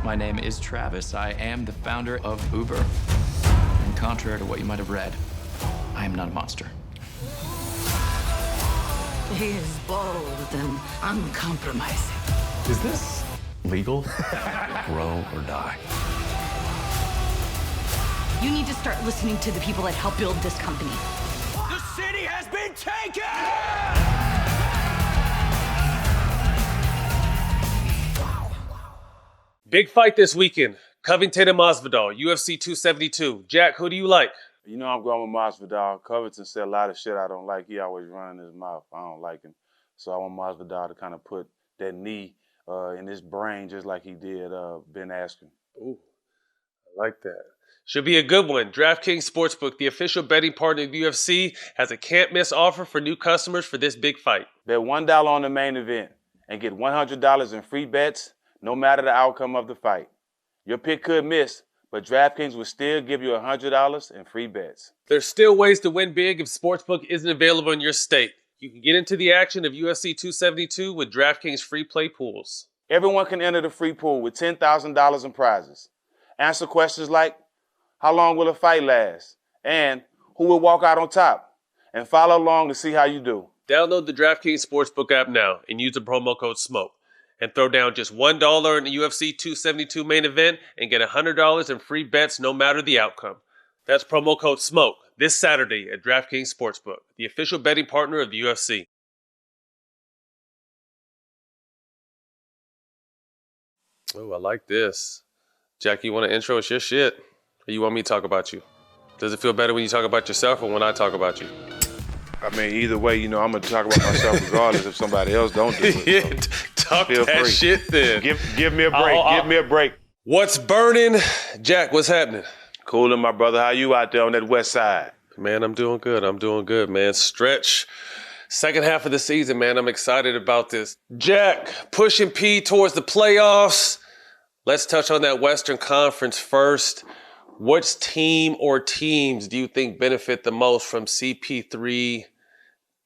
My name is Travis. I am the founder of Uber. And contrary to what you might have read, I am not a monster. He is bold and uncompromising. Is this legal? Grow or die. You need to start listening to the people that helped build this company. The city has been taken! Big fight this weekend. Covington and Masvidal, UFC 272. Jack, who do you like? You know I'm going with Masvidal. Covington said a lot of shit I don't like. He always running his mouth. I don't like him. So I want Masvidal to kind of put that knee in his brain just like he did Ben Askren. Ooh, I like that. Should be a good one. DraftKings Sportsbook, the official betting partner of the UFC, has a can't-miss offer for new customers for this big fight. Bet $1 on the main event and get $100 in free bets no matter the outcome of the fight. Your pick could miss, but DraftKings will still give you $100 in free bets. There's still ways to win big if Sportsbook isn't available in your state. You can get into the action of UFC 272 with DraftKings free play pools. Everyone can enter the free pool with $10,000 in prizes. Answer questions like, how long will a fight last? And who will walk out on top? And follow along to see how you do. Download the DraftKings Sportsbook app now and use the promo code SMOKE. And throw down just $1 in the UFC 272 main event and get $100 in free bets no matter the outcome. That's promo code SMOKE this Saturday at DraftKings Sportsbook, the official betting partner of the UFC. Oh, I like this. Jack, you want to intro? It's your shit. Or you want me to talk about you? Does it feel better when you talk about yourself or when I talk about you? I mean, either way, you know, I'm going to talk about myself regardless if somebody else don't do it. Yeah, So talk feel that free. shit then. Give me a break. Give me a break. What's burning? Jack, what's happening? Coolin', my brother. How you out there on that west side? Man, I'm doing good. I'm doing good, man. Stretch. Second half of the season, man. I'm excited about this. Jack, pushing P towards the playoffs. Let's touch on that Western Conference first. Which team or teams do you think benefit the most from CP3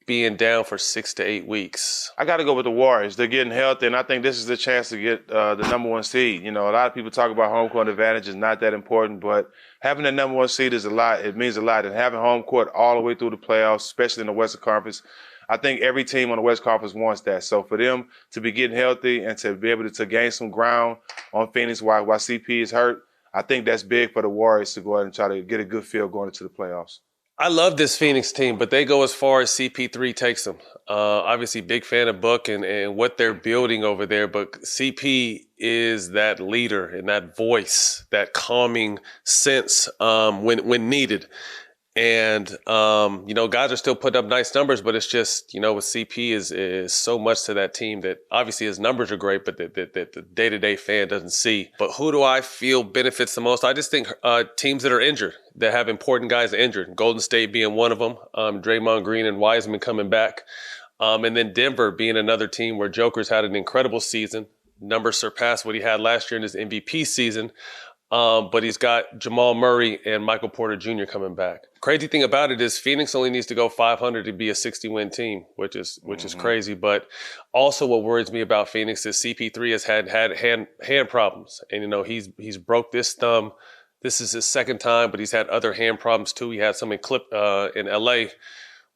being down for 6 to 8 weeks? I got to go with the Warriors. They're getting healthy, and I think this is the chance to get the number one seed. You know, a lot of people talk about home court advantage is not that important, but having the number one seed is a lot. It means a lot. And having home court all the way through the playoffs, especially in the Western Conference, I think every team on the West Conference wants that. So for them to be getting healthy and to be able to gain some ground on Phoenix while CP is hurt, I think that's big for the Warriors to go ahead and try to get a good feel going into the playoffs. I love this Phoenix team, but they go as far as CP3 takes them. Obviously, big fan of Book and what they're building over there, but CP is that leader and that voice, that calming sense when needed. And, you know, guys are still putting up nice numbers, but it's just, you know, with CP is so much to that team that obviously his numbers are great, but that the day-to-day fan doesn't see. But who do I feel benefits the most? I just think teams that are injured, that have important guys injured. Golden State being one of them, Draymond Green and Wiseman coming back. And then Denver being another team where Joker's had an incredible season. Numbers surpassed what he had last year in his MVP season. But he's got Jamal Murray and Michael Porter Jr. coming back. Crazy thing about it is Phoenix only needs to go 500 to be a 60-win team, which is crazy. But also what worries me about Phoenix is CP3 has had hand problems. And, you know, he's broke this thumb. This is his second time, but he's had other hand problems too. He had some in LA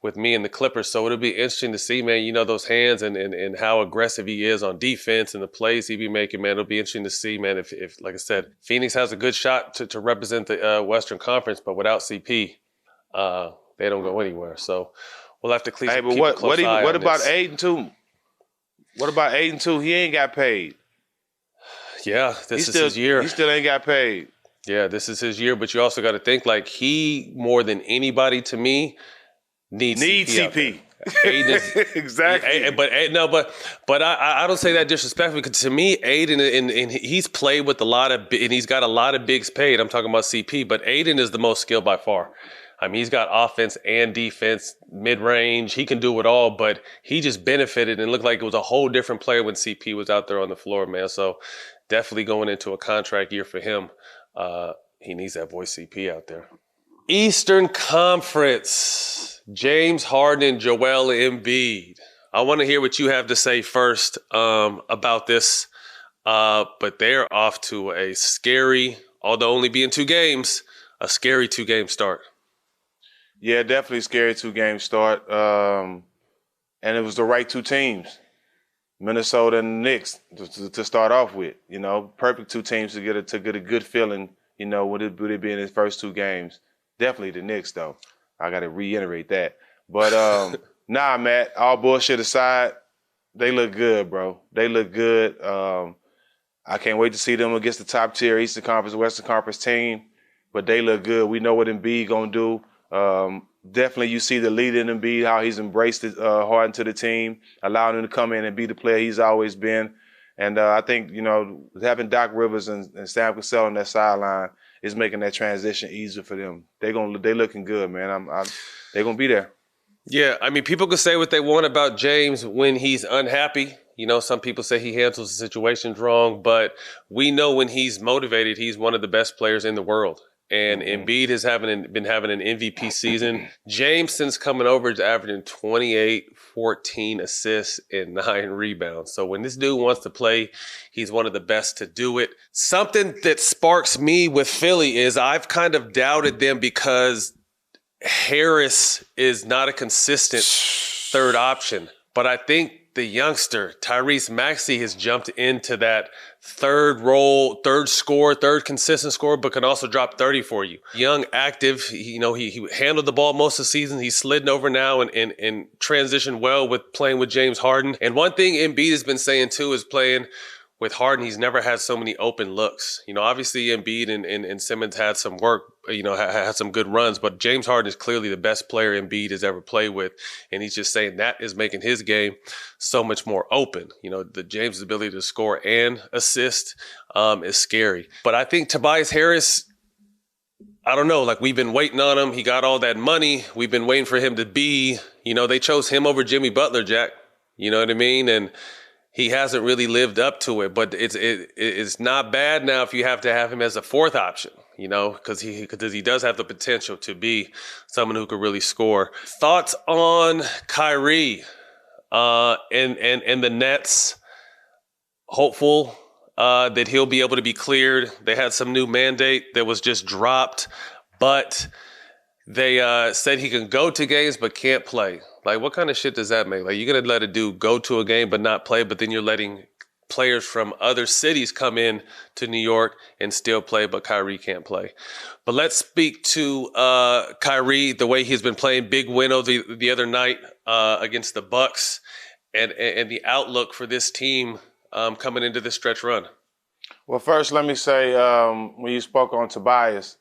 with me and the Clippers. So it'll be interesting to see, man, you know, those hands and how aggressive he is on defense and the plays he be making, man. It'll be interesting to see, man, if like I said, Phoenix has a good shot to represent the Western Conference, but without CP, they don't go anywhere. So we'll have to keep a close eye on what about this. Aiden too? What about Aiden too? He ain't got paid. Yeah, this is his year. He still ain't got paid. Yeah, this is his year, but you also got to think, like, he, more than anybody to me, needs CP. Exactly. But I don't say that disrespectfully, because to me, Aiden, and he's played with a lot of, and he's got a lot of bigs paid. I'm talking about CP, but Aiden is the most skilled by far. I mean, he's got offense and defense, mid-range. He can do it all, but he just benefited and looked like it was a whole different player when CP was out there on the floor, man. So definitely going into a contract year for him. He needs that boy CP out there. Eastern Conference, James Harden and Joel Embiid. I want to hear what you have to say first about this. But they're off to a scary, although only being 2 games, a scary 2-game start. Yeah, definitely scary 2-game start. And it was the right 2 teams, Minnesota and the Knicks, to start off with. You know, perfect 2 teams to get a good feeling. You know, would it be in his first 2 games? Definitely the Knicks, though. I got to reiterate that. But nah, Matt. All bullshit aside, they look good, bro. They look good. I can't wait to see them against the top tier Eastern Conference, Western Conference team. But they look good. We know what Embiid gonna do. Definitely, you see the leader in Embiid, how he's embraced it, Harden to the team, allowing him to come in and be the player he's always been. And I think, you know, having Doc Rivers and Sam Cassell on that sideline is making that transition easier for them. They looking good, man. They're gonna be there. Yeah, I mean, people can say what they want about James when he's unhappy. You know, some people say he handles the situations wrong, but we know when he's motivated, he's one of the best players in the world. And Embiid has been having an MVP season. James, since coming over, is averaging 28, 14 assists, and 9 rebounds. So when this dude wants to play, he's one of the best to do it. Something that sparks me with Philly is I've kind of doubted them because Harris is not a consistent third option. But I think the youngster, Tyrese Maxey, has jumped into that third role, third consistent scorer, but can also drop 30 for you. Young, active, he handled the ball most of the season. He's slidden over now and transitioned well with playing with James Harden. And one thing Embiid has been saying too is playing with Harden, he's never had so many open looks. You know, obviously Embiid and Simmons had some work, you know, had some good runs, but James Harden is clearly the best player Embiid has ever played with. And he's just saying that is making his game so much more open. You know, the James' ability to score and assist is scary. But I think Tobias Harris, I don't know, like we've been waiting on him. He got all that money. We've been waiting for him to be, you know, they chose him over Jimmy Butler, Jack. You know what I mean? And he hasn't really lived up to it, but it's not bad now if you have to have him as a 4th option, you know, because he does have the potential to be someone who could really score. Thoughts on Kyrie and the Nets? Hopeful that he'll be able to be cleared. They had some new mandate that was just dropped, but they said he can go to games but can't play. Like, what kind of shit does that make? Like, you're going to let a dude go to a game but not play, but then you're letting players from other cities come in to New York and still play, but Kyrie can't play. But let's speak to Kyrie, the way he's been playing. Big win over the other night against the Bucks, and the outlook for this team coming into this stretch run. Well, first, let me say, when you spoke on Tobias,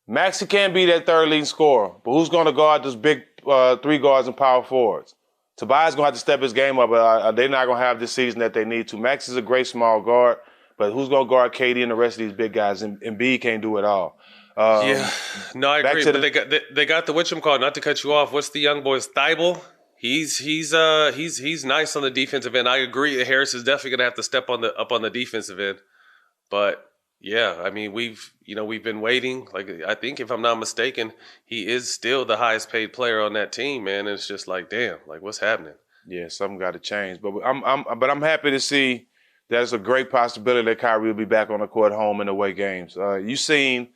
Maxey can't be that third leading scorer, but who's going to guard those big 3 guards and power forwards? Tobias going to have to step his game up, but they're not going to have this season that they need to. Max is a great small guard, but who's going to guard KD and the rest of these big guys? And Embiid can't do it all. Yeah, no, I agree. But they got the whatchamacallit, not to cut you off. What's the young boy's Thibault? He's nice on the defensive end. I agree. Harris is definitely gonna have to step up on the defensive end. But yeah, I mean we've been waiting. Like, I think if I'm not mistaken, he is still the highest paid player on that team, man. And it's just like, damn, like what's happening? Yeah, something got to change. But I'm happy to see there's a great possibility that Kyrie will be back on the court, home and away games. You seen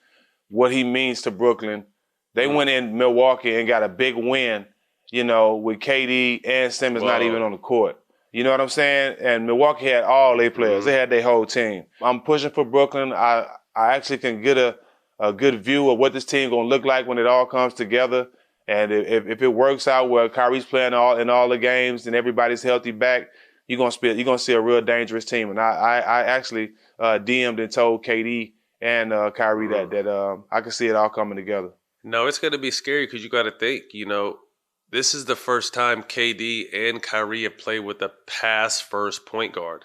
what he means to Brooklyn. They went in Milwaukee and got a big win, you know, with KD and Simmons not even on the court. You know what I'm saying? And Milwaukee had all their players. They had their whole team. I'm pushing for Brooklyn. I actually can get a good view of what this team going to look like when it all comes together. And if it works out where Kyrie's playing in all the games and everybody's healthy back, you're gonna see a real dangerous team. And I actually DM'd and told KD and Kyrie that I can see it all coming together. No, it's gonna be scary because you got to think, you know, this is the first time KD and Kyrie have played with a pass-first point guard.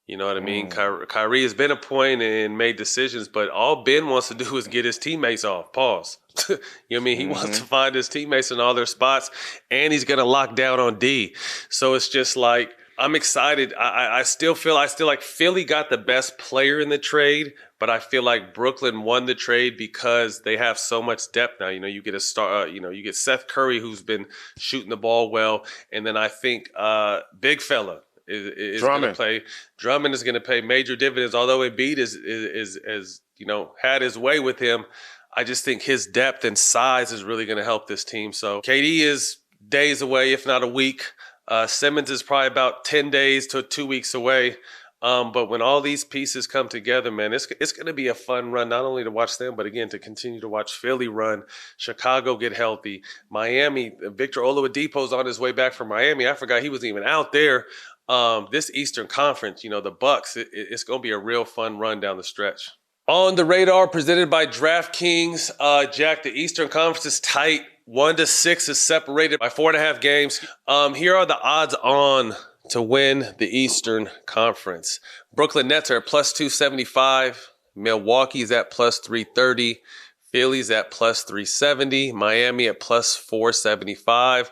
You know what I mean? Kyrie has been a point and made decisions, but all Ben wants to do is get his teammates off. Pause. You know what I mean? He wants to find his teammates in all their spots, and he's going to lock down on D. So it's just like, I'm excited. I still feel like Philly got the best player in the trade, but I feel like Brooklyn won the trade because they have so much depth now. You know, you get a star. You get Seth Curry, who's been shooting the ball well, and then I think big fella is going to play. Drummond is going to pay major dividends. Although Embiid is had his way with him, I just think his depth and size is really going to help this team. So KD is days away, if not a week. Simmons is probably about 10 days to 2 weeks away. But when all these pieces come together, man, it's going to be a fun run, not only to watch them, but again, to continue to watch Philly run, Chicago get healthy, Miami, Victor Oladipo's on his way back from Miami. I forgot he was even out there. This Eastern Conference, the Bucks, it's going to be a real fun run down the stretch. On the radar, presented by DraftKings, Jack, the Eastern Conference is tight. 1-6 is separated by 4.5 games. Here are the odds on to win the Eastern Conference. Brooklyn Nets are at plus 275. Milwaukee's at plus 330. Philly's at plus 370. Miami at plus 475.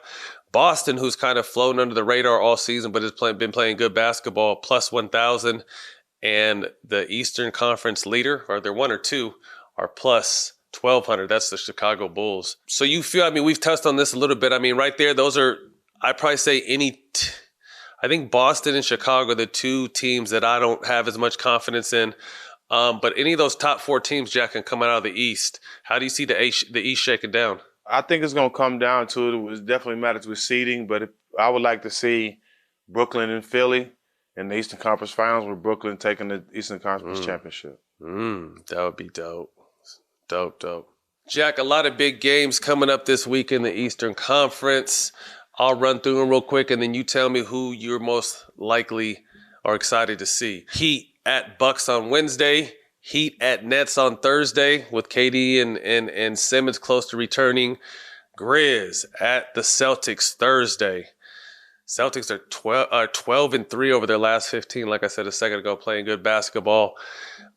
Boston, who's kind of flown under the radar all season but has been playing good basketball, plus 1,000. And the Eastern Conference leader, or they're 1 or 2, are plus 1,200. That's the Chicago Bulls. So you feel, we've touched on this a little bit. Right there, those are, I'd probably say I think Boston and Chicago are the two teams that I don't have as much confidence in. But any of those top 4 teams, Jack, can come out of the East. How do you see the East shaking down? I think it's going to come down to it. It definitely matters with seeding, but I would like to see Brooklyn and Philly in the Eastern Conference Finals, with Brooklyn taking the Eastern Conference Championship. That would be dope. Dope. Jack, a lot of big games coming up this week in the Eastern Conference. I'll run through them real quick, and then you tell me who you're most likely or excited to see. Heat at Bucks on Wednesday. Heat at Nets on Thursday with KD and Simmons close to returning. Grizz at the Celtics Thursday. Celtics are 12-3 over their last 15, like I said a second ago, playing good basketball.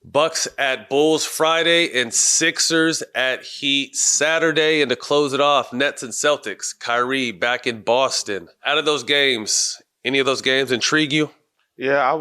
Bucks at Bulls Friday, and Sixers at Heat Saturday. And to close it off, Nets and Celtics. Kyrie back in Boston. Out of those games, any of those games intrigue you? Yeah,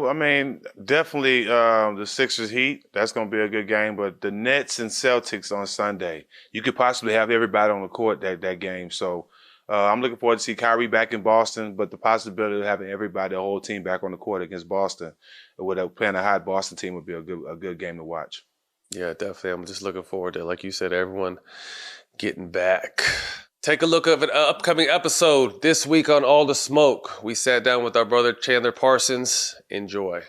definitely the Sixers Heat. That's going to be a good game. But the Nets and Celtics on Sunday, you could possibly have everybody on the court that game. So I'm looking forward to see Kyrie back in Boston, but the possibility of having everybody, the whole team back on the court against Boston, with playing a hot Boston team, would be a good game to watch. Yeah, definitely. I'm just looking forward to, like you said, everyone getting back. Take a look at an upcoming episode this week on All the Smoke. We sat down with our brother Chandler Parsons. Enjoy.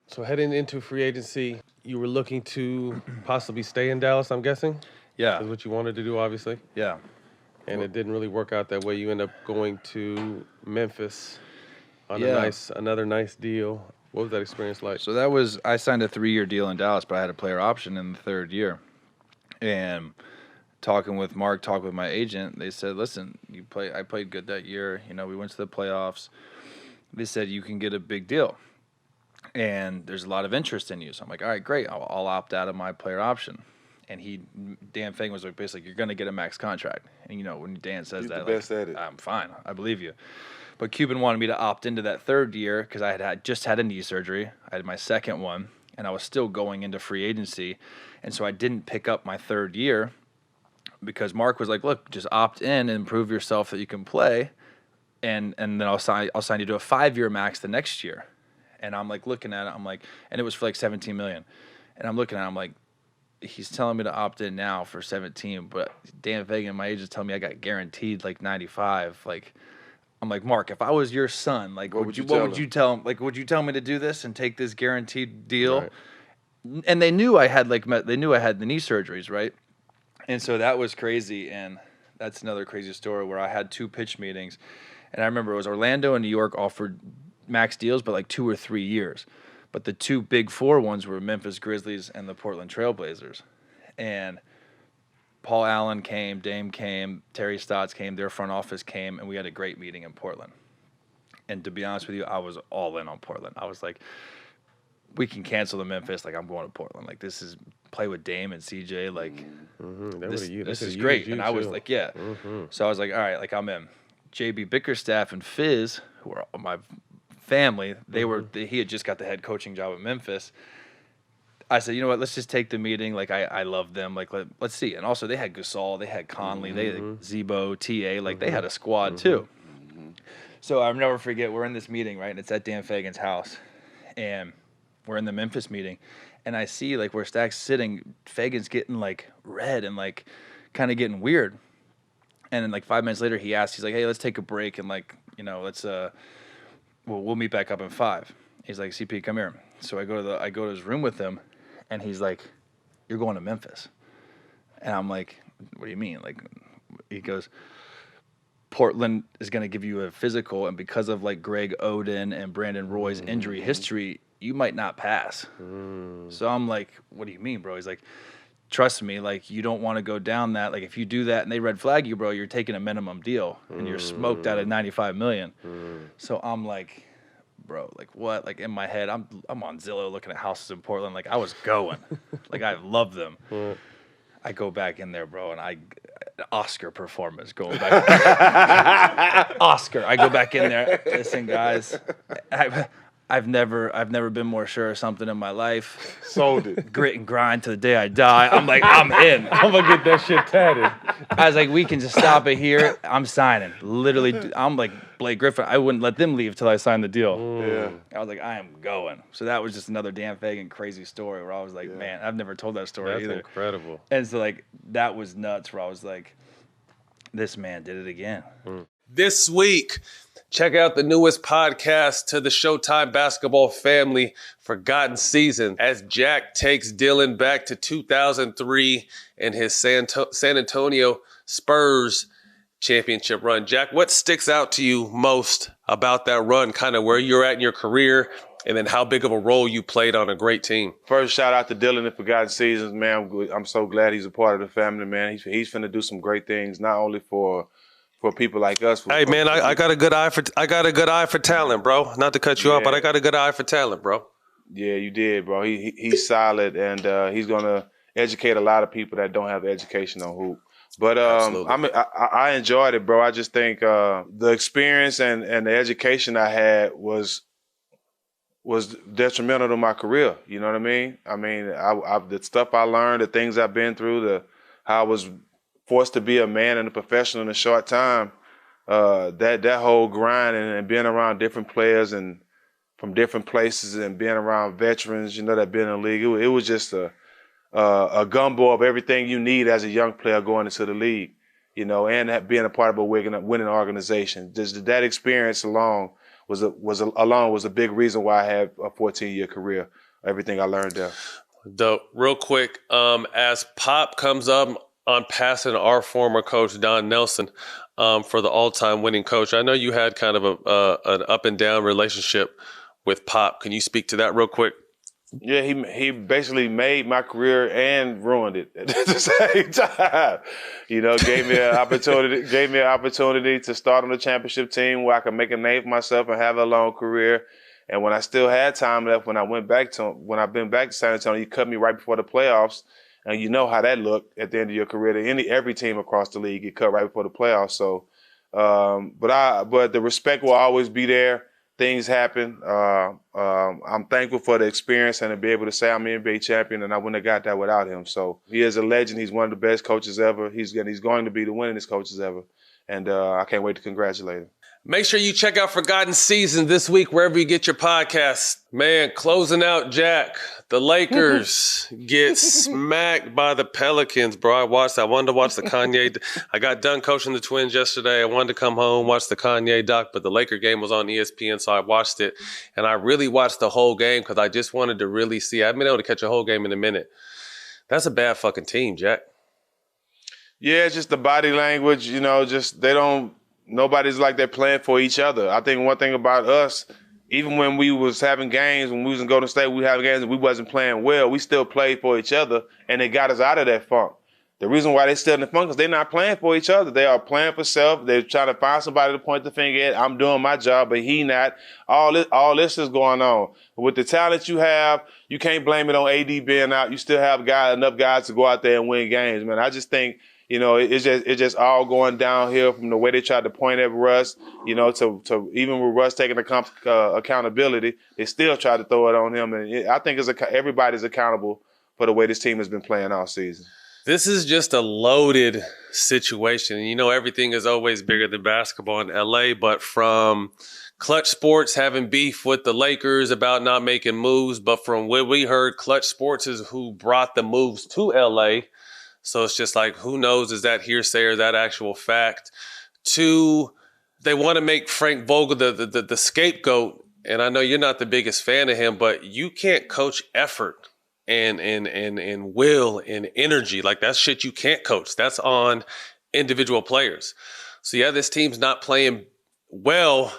So heading into free agency, you were looking to possibly stay in Dallas, I'm guessing? Yeah. That's what you wanted to do, obviously? Yeah. And it didn't really work out that way. You end up going to Memphis on another nice deal. What was that experience like? So I signed a 3-year deal in Dallas, but I had a player option in the 3rd year. And talking with Mark, talking with my agent, they said, listen, I played good that year. We went to the playoffs. They said, you can get a big deal. And there's a lot of interest in you. So I'm like, all right, great. I'll opt out of my player option. And Dan Fagan was like, basically, you're going to get a max contract. And, when Dan says He's that, the best at it. I'm fine. I believe you. But Cuban wanted me to opt into that 3rd year because I had just had a knee surgery. I had my 2nd one, and I was still going into free agency. And so I didn't pick up my 3rd year because Mark was like, look, just opt in and prove yourself that you can play. And then I'll sign you to a 5-year max the next year. And I'm like looking at it, and it was for like $17 million. And I'm looking at it, I'm like, he's telling me to opt in now for 17, but Dan Fagan, my agent's telling me I got guaranteed like 95. Like, I'm like, Mark, if I was your son, like, what would you tell him? Like, would you tell me to do this and take this guaranteed deal? Right. And they knew I had the knee surgeries, right? And so that was crazy. And that's another crazy story where I had 2 pitch meetings, and I remember it was Orlando and New York offered max deals, but like 2 or 3 years. But the 2 big 4 ones were Memphis Grizzlies and the Portland Trailblazers. And Paul Allen came, Dame came, Terry Stotts came, their front office came, and we had a great meeting in Portland. And to be honest with you, I was all in on Portland. I was like, we can cancel the Memphis. Like, I'm going to Portland. Like, this is play with Dame and CJ. Like, this is great. And I was like, yeah. Mm-hmm. So I was like, all right, like, I'm in. JB Bickerstaff and Fizz, who are my family, he had just got the head coaching job at Memphis. I said, you know what, let's just take the meeting. Like, I love them. Like, let's see. And also, they had Gasol, they had Conley, they had Zebo, TA. Like, they had a squad too. So I'll never forget, we're in this meeting, right? And it's at Dan Fagan's house. And we're in the Memphis meeting. And I see, like, where Stak's sitting, Fagan's getting, like, red and, like, kind of getting weird. And then, like, 5 minutes later, he asks, he's like, hey, let's take a break and, like, you know, let's, we'll meet back up in 5. He's like, CP, come here. So I go to his room with him, and he's like, you're going to Memphis. And I'm like, what do you mean? Like, he goes, Portland is going to give you a physical, and because of, like, Greg Oden and Brandon Roy's injury history, you might not pass. So I'm like, what do you mean, bro? He's like, trust me, like, you don't want to go down that. Like, if you do that and they red flag you, bro, you're taking a minimum deal, and you're smoked out at $95 million. So I'm like, bro, like, what? Like, in my head, I'm on Zillow looking at houses in Portland. Like, I was going. Like, I love them. I go back in there, bro, and Oscar performance going back. Oscar. I go back in there. Listen, guys, I've never been more sure of something in my life. Sold it. Grit and grind to the day I die. I'm like, I'm in. I'm gonna get that shit tatted. I was like, we can just stop it here. I'm signing. Literally, I'm like Blake Griffin. I wouldn't let them leave till I signed the deal. Yeah. I was like, I am going. So that was just another Dan Fagan crazy story where I was like, man, I've never told that story That's either. incredible. And so, like, that was nuts where I was like, this man did it again. This week, check out the newest podcast to the Showtime basketball family, Forgotten Season, as Jack takes Dylan back to 2003 and his San Antonio Spurs championship run. Jack, what sticks out to you most about that run, kind of where you're at in your career, and then how big of a role you played on a great team? First, shout out to Dylan and Forgotten Seasons, man. I'm so glad he's a part of the family, man. He's finna do some great things, not only for people like us. Hey man, I got a good eye for talent, bro. Not to cut you off, but I got a good eye for talent, bro. Yeah, you did, bro. He's solid, and he's gonna educate a lot of people that don't have education on hoop. But I enjoyed it, bro. I just think the experience and the education I had was detrimental to my career. You know what I mean? I mean, the stuff I learned, the things I've been through, how I was forced to be a man and a professional in a short time. That whole grind and being around different players and from different places and being around veterans, you know, that been in the league. It was just a gumbo of everything you need as a young player going into the league, you know, and being a part of a winning organization. Just that experience alone was a big reason why I had a 14-year career. Everything I learned there. Dope. Real quick, as Pop comes up on passing our former coach Don Nelson for the all-time winning coach, I know you had kind of an up and down relationship with Pop. Can you speak to that real quick? Yeah, he basically made my career and ruined it at the same time. You know, gave me an opportunity to start on the championship team where I could make a name for myself and have a long career. And when I still had time left, when I've been back to San Antonio, he cut me right before the playoffs. And you know how that looked at the end of your career. Every team across the league get cut right before the playoffs. So, but the respect will always be there. Things happen. I'm thankful for the experience and to be able to say I'm an NBA champion, and I wouldn't have got that without him. So he is a legend. He's one of the best coaches ever. He's going to be the winningest coaches ever, and I can't wait to congratulate him. Make sure you check out Forgotten Season this week wherever you get your podcasts. Man, closing out, Jack. The Lakers get smacked by the Pelicans, bro. I wanted to watch the Kanye. I got done coaching the Twins yesterday. I wanted to come home, watch the Kanye doc, but the Laker game was on ESPN, so I watched it. And I really watched the whole game because I just wanted to really see. I haven't been able to catch a whole game in a minute. That's a bad fucking team, Jack. Yeah, just the body language, you know, nobody's like they're playing for each other. I think one thing about us, even when we was having games, when we was in Golden State, we having games and we wasn't playing well, we still played for each other, and it got us out of that funk. The reason why they're still in the funk is they're not playing for each other. They are playing for self. They're trying to find somebody to point the finger at. I'm doing my job, but he not. All this is going on. With the talent you have, you can't blame it on AD being out. You still have enough guys to go out there and win games, man. I just think, you know, it's just all going downhill from the way they tried to point at Russ, you know, to even with Russ taking accountability, they still tried to throw it on him. And I think everybody's accountable for the way this team has been playing all season. This is just a loaded situation. You know, everything is always bigger than basketball in LA, but from Clutch Sports having beef with the Lakers about not making moves, but from what we heard, Clutch Sports is who brought the moves to LA. So it's just like, who knows, is that hearsay or that actual fact? Two, they want to make Frank Vogel the scapegoat. And I know you're not the biggest fan of him, but you can't coach effort and will and energy. Like, that's shit you can't coach. That's on individual players. So yeah, this team's not playing well,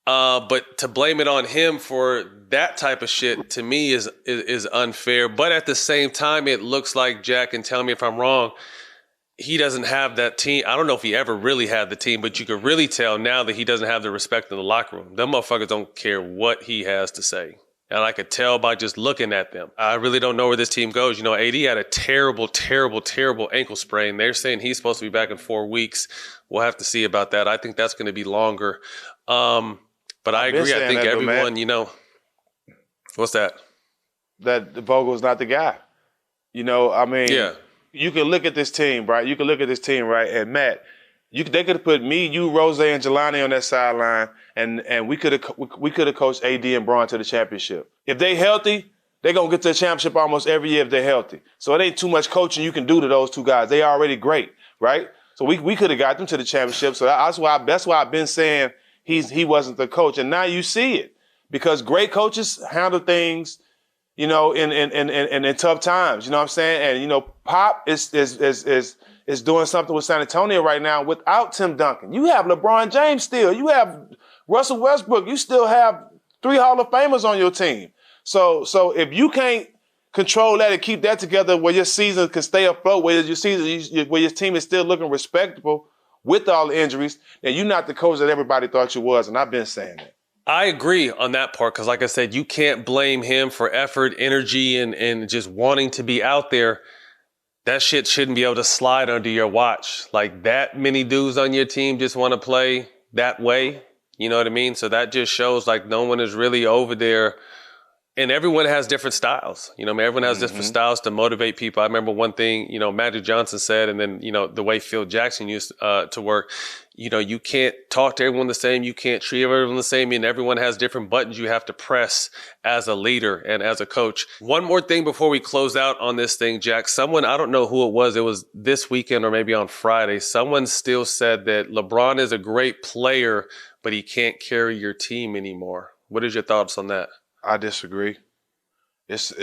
but to blame it on him for that type of shit to me is unfair. But at the same time, it looks like, Jack, and tell me if I'm wrong, he doesn't have that team. I don't know if he ever really had the team, but you could really tell now that he doesn't have the respect in the locker room. Them motherfuckers don't care what he has to say. And I could tell by just looking at them. I really don't know where this team goes. You know, AD had a terrible, terrible, terrible ankle sprain. They're saying he's supposed to be back in 4 weeks. We'll have to see about that. I think that's going to be longer. But I agree. I think everyone, you know, what's that? That Vogel's not the guy. You know, I mean, yeah. You can look at this team, right? You can look at this team, right? And Matt, they could have put me, you, Rose, and Jelani on that sideline, and we could have coached AD and Braun to the championship. If they healthy, they're gonna get to the championship almost every year if they're healthy. So it ain't too much coaching you can do to those two guys. They already great, right? So we could have got them to the championship. So that's why I've been saying he wasn't the coach. And now you see it. Because great coaches handle things, you know, in tough times. You know what I'm saying? And you know, Pop is doing something with San Antonio right now without Tim Duncan. You have LeBron James still. You have Russell Westbrook. You still have 3 Hall of Famers on your team. So if you can't control that and keep that together where your season can stay afloat, where your team is still looking respectable with all the injuries, then you're not the coach that everybody thought you was. And I've been saying that. I agree on that part because, like I said, you can't blame him for effort, energy, and just wanting to be out there. That shit shouldn't be able to slide under your watch. Like, that many dudes on your team just want to play that way. You know what I mean? So that just shows like no one is really over there. And everyone has different styles. You know, I mean, everyone has different styles to motivate people. I remember one thing, you know, Magic Johnson said, and then, you know, the way Phil Jackson used to work, you know, you can't talk to everyone the same. You can't treat everyone the same. And everyone has different buttons you have to press as a leader and as a coach. One more thing before we close out on this thing, Jack. Someone, I don't know who it was this weekend or maybe on Friday, someone still said that LeBron is a great player, but he can't carry your team anymore. What is your thoughts on that? I disagree. It's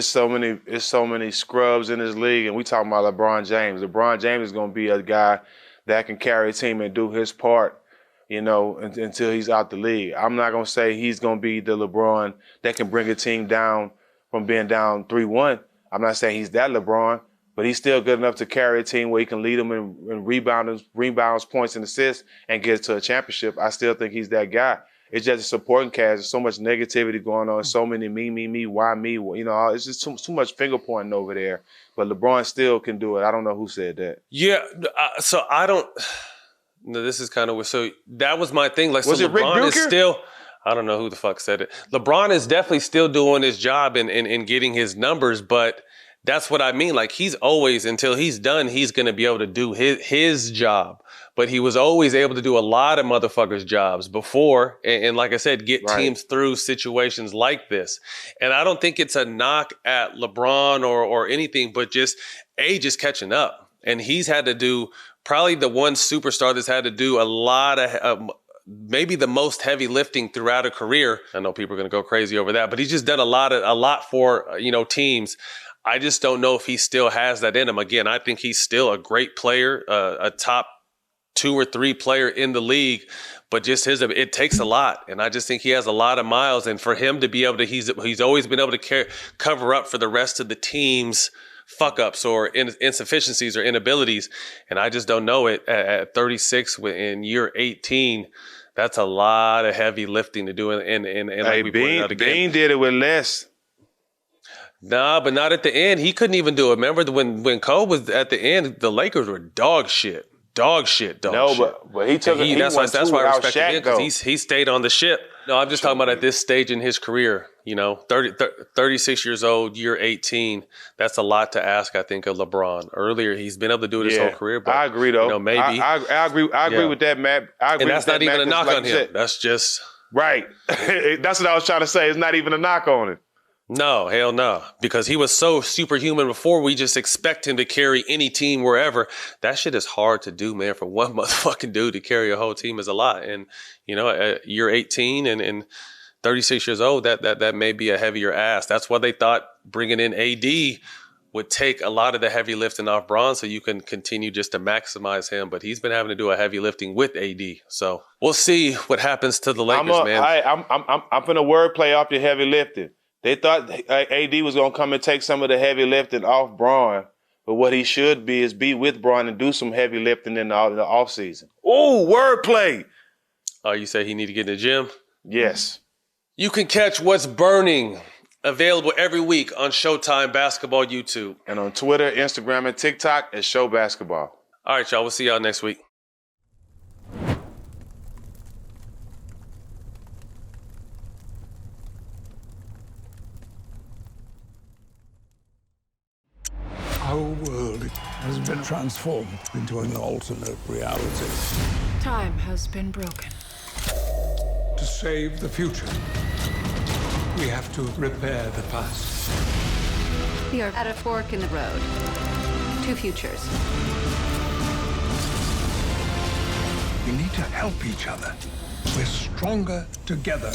so many scrubs in this league, and we talking about LeBron James. LeBron James is going to be a guy that can carry a team and do his part, you know, until he's out the league. I'm not going to say he's going to be the LeBron that can bring a team down from being down 3-1. I'm not saying he's that LeBron, but he's still good enough to carry a team where he can lead them in rebounds, points, and assists and get to a championship. I still think he's that guy. It's just a supporting cast. There's so much negativity going on. So many me, why me? You know, it's just too much finger pointing over there. But LeBron still can do it. I don't know who said that. Yeah, so I don't. No, this is kind of weird. So that was my thing. Like, was so it Rick LeBron is Duker? still. I don't know who the fuck said it. LeBron is definitely still doing his job and getting his numbers, but that's what I mean. Like, he's always, until he's done, he's going to be able to do his job. But he was always able to do a lot of motherfuckers' jobs before. And like I said, get teams through situations like this. And I don't think it's a knock at LeBron or anything, but just catching up. And he's had to do probably the one superstar that's had to do a lot of maybe the most heavy lifting throughout a career. I know people are going to go crazy over that, but he's just done a lot for, you know, teams. I just don't know if he still has that in him. Again, I think he's still a great player, a top 2 or 3 player in the league, but just it takes a lot. And I just think he has a lot of miles. And for him to be able to, he's always been able to cover up for the rest of the team's fuck ups or insufficiencies or inabilities. And I just don't know it at 36 in year 18. That's a lot of heavy lifting to do. And like we pointed out again, Bean did it with less. Nah, but not at the end. He couldn't even do it. Remember when Cole was at the end, the Lakers were dog shit. dog shit. No, shit. but he took it. That's why I respect him, though. because he stayed on the ship. No, I'm just talking about at this stage in his career. 36 years old, year 18. That's a lot to ask, I think, of LeBron. Earlier, he's been able to do it his whole career. But I agree, though. Maybe I agree with that, Matt. I agree and that's with not that, even Matt, a knock like on you him. said. That's just right. That's what I was trying to say. It's not even a knock on him. no, hell no. Because he was so superhuman before, we just expect him to carry any team wherever. That shit is hard to do, man. For one motherfucking dude to carry a whole team is a lot. And, you're 18 and 36 years old, that may be a heavier ask. That's why they thought bringing in AD would take a lot of the heavy lifting off Bron, so you can continue just to maximize him. But he's been having to do a heavy lifting with AD. So we'll see what happens to the Lakers, man. I'm finna wordplay off your heavy lifting. They thought AD was gonna come and take some of the heavy lifting off Bron, but what he should be is be with Bron and do some heavy lifting in the offseason. Ooh, wordplay. Oh, you say he need to get in the gym? Yes. You can catch What's Burning available every week on Showtime Basketball YouTube. And on Twitter, Instagram, and TikTok at Show Basketball. All right, y'all. We'll see y'all next week. Our world has been transformed into an alternate reality. Time has been broken. To save the future, we have to repair the past. We are at a fork in the road. Two futures. We need to help each other. We're stronger together.